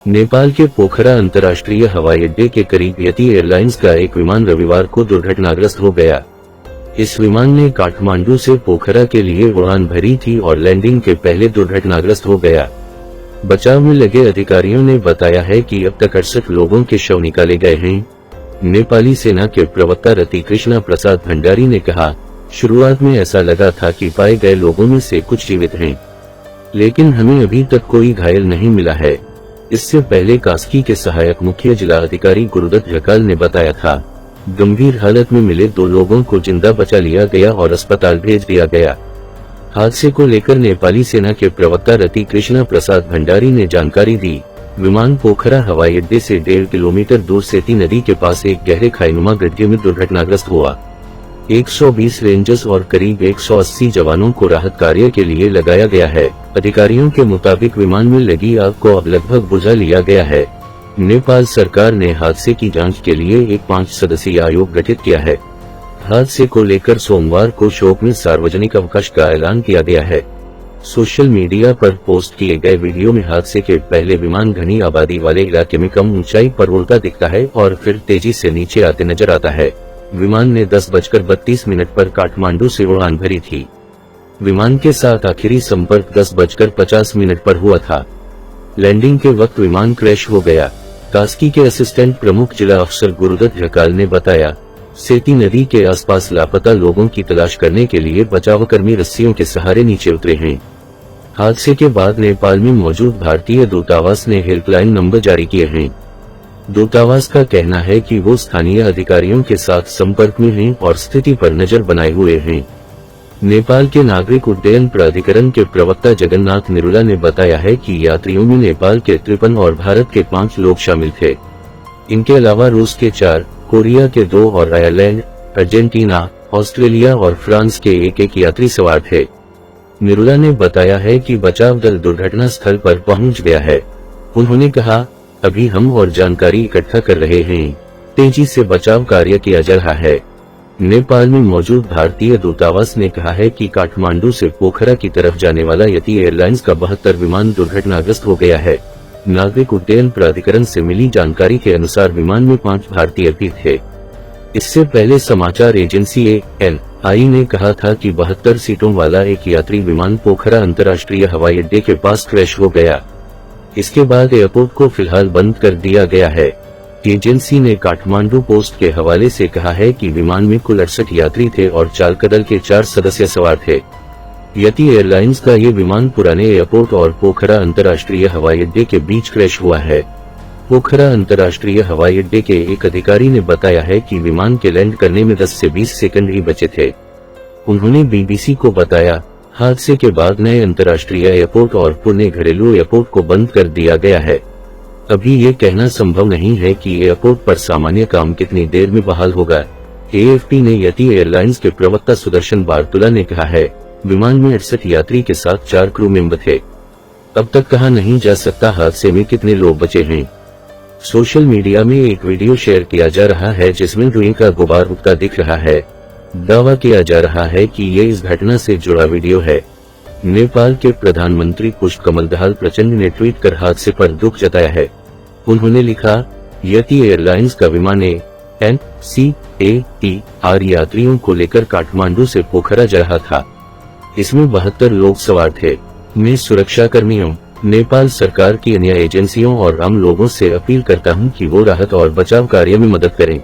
नेपाल के पोखरा अंतर्राष्ट्रीय हवाई अड्डे के करीब यति एयरलाइंस का एक विमान रविवार को दुर्घटनाग्रस्त हो गया। इस विमान ने काठमांडू से पोखरा के लिए उड़ान भरी थी और लैंडिंग के पहले दुर्घटनाग्रस्त हो गया। बचाव में लगे अधिकारियों ने बताया है कि अब तक 68 लोगों के शव निकाले गए हैं। नेपाली सेना के प्रवक्ता रतिकृष्णा प्रसाद भंडारी ने कहा, शुरुआत में ऐसा लगा था कि पाए गए लोगों में से कुछ जीवित हैं, लेकिन हमें अभी तक कोई घायल नहीं मिला है। इससे पहले कास्की के सहायक मुख्य जिला अधिकारी गुरुदत्त ढकाल ने बताया था, गंभीर हालत में मिले 2 लोगों को जिंदा बचा लिया गया और अस्पताल भेज दिया गया। हादसे को लेकर नेपाली सेना के प्रवक्ता रतिकृष्णा प्रसाद भंडारी ने जानकारी दी। विमान पोखरा हवाई अड्डे से 1.5 किलोमीटर दूर सेती नदी के पास एक गहरे खाईनुमा गड्ढे में दुर्घटनाग्रस्त हुआ। 120 रेंजर्स और करीब 180 जवानों को राहत कार्य के लिए लगाया गया है। अधिकारियों के मुताबिक विमान में लगी आग को अब लगभग बुझा लिया गया है। नेपाल सरकार ने हादसे की जांच के लिए एक 5 सदस्यीय आयोग गठित किया है। हादसे को लेकर सोमवार को शोक में सार्वजनिक अवकाश का ऐलान किया गया है। सोशल मीडिया पर पोस्ट किए गए वीडियो में हादसे के पहले विमान घनी आबादी वाले इलाके में कम ऊंचाई पर उड़ता दिखता है और फिर तेजी से नीचे आते नजर आता है। विमान ने 10:32 पर काठमांडू से उड़ान भरी थी। विमान के साथ आखिरी संपर्क 10:50 पर हुआ था। लैंडिंग के वक्त विमान क्रैश हो गया। कास्की के असिस्टेंट प्रमुख जिला अफसर गुरुदत्त ढकाल ने बताया, सेती नदी के आसपास लापता लोगों की तलाश करने के लिए बचावकर्मी रस्सियों के सहारे नीचे उतरे हैं। हादसे के बाद नेपाल में मौजूद भारतीय दूतावास ने हेल्पलाइन नंबर जारी किए हैं। दूतावास का कहना है कि वो स्थानीय अधिकारियों के साथ संपर्क में हैं और स्थिति पर नजर बनाए हुए हैं। नेपाल के नागरिक उड्डयन प्राधिकरण के प्रवक्ता जगन्नाथ निरुला ने बताया है कि यात्रियों में नेपाल के 53 और भारत के 5 लोग शामिल थे। इनके अलावा रूस के 4, कोरिया के 2 और आयरलैंड, अर्जेंटीना, ऑस्ट्रेलिया और फ्रांस के एक यात्री सवार थे। निरुला ने बताया है कि बचाव दल दुर्घटना स्थल पर पहुंच गया है। उन्होंने कहा, अभी हम और जानकारी इकट्ठा कर रहे हैं। तेजी से बचाव कार्य किया जा रहा है। नेपाल में मौजूद भारतीय दूतावास ने कहा है कि काठमांडू से पोखरा की तरफ जाने वाला यति एयरलाइंस का 72 विमान दुर्घटनाग्रस्त हो गया है। नागरिक उड्डयन प्राधिकरण से मिली जानकारी के अनुसार विमान में 5 भारतीय भी थे। इससे पहले समाचार एजेंसी ANI ने कहा था कि 72 सीटों वाला एक यात्री विमान पोखरा अंतर्राष्ट्रीय हवाई अड्डे के पास क्रैश हो गया। इसके बाद एयरपोर्ट को फिलहाल बंद कर दिया गया है। एजेंसी ने काठमांडू पोस्ट के हवाले से कहा है कि विमान में कुल 68 यात्री थे और चालक दल के 4 सदस्य सवार थे। यति एयरलाइंस का ये विमान पुराने एयरपोर्ट और पोखरा अंतर्राष्ट्रीय हवाई अड्डे के बीच क्रैश हुआ है। पोखरा अंतर्राष्ट्रीय हवाई अड्डे के एक अधिकारी ने बताया है कि विमान के लैंड करने में 10 से 20 सेकंड ही बचे थे। उन्होंने BBC को बताया, हादसे के बाद नए अंतर्राष्ट्रीय एयरपोर्ट और पुणे घरेलू एयरपोर्ट को बंद कर दिया गया है। अभी ये कहना संभव नहीं है कि एयरपोर्ट पर सामान्य काम कितनी देर में बहाल होगा। AFP ने यति एयरलाइंस के प्रवक्ता सुदर्शन बारतुला ने कहा है, विमान में 68 यात्री के साथ 4 क्रू मेंबर थे। अब तक कहा नहीं जा सकता हादसे में कितने लोग बचे हैं। सोशल मीडिया में एक वीडियो शेयर किया जा रहा है जिसमें धुएं का गुबार उठता दिख रहा है। दावा किया जा रहा है कि ये इस घटना से जुड़ा वीडियो है। नेपाल के प्रधानमंत्री पुष्पकमल दाहाल प्रचंड ने ट्वीट कर हादसे पर दुख जताया है। उन्होंने लिखा, यति एयरलाइंस का विमान NCATR यात्रियों को लेकर काठमांडू से पोखरा जा रहा था। इसमें 72 लोग सवार थे। मैं सुरक्षा कर्मियों, नेपाल सरकार की अन्य एजेंसियों और आम लोगों से अपील करता हूं कि वो राहत और बचाव कार्य में मदद करें।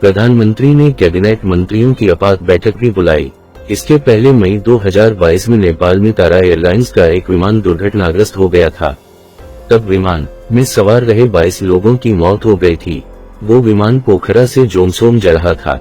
प्रधानमंत्री ने कैबिनेट मंत्रियों की आपात बैठक भी बुलाई। इसके पहले मई 2022 में नेपाल में तारा एयरलाइंस का एक विमान दुर्घटनाग्रस्त हो गया था। तब विमान में सवार रहे 22 लोगों की मौत हो गई थी। वो विमान पोखरा से जोंगसोम जा रहा था।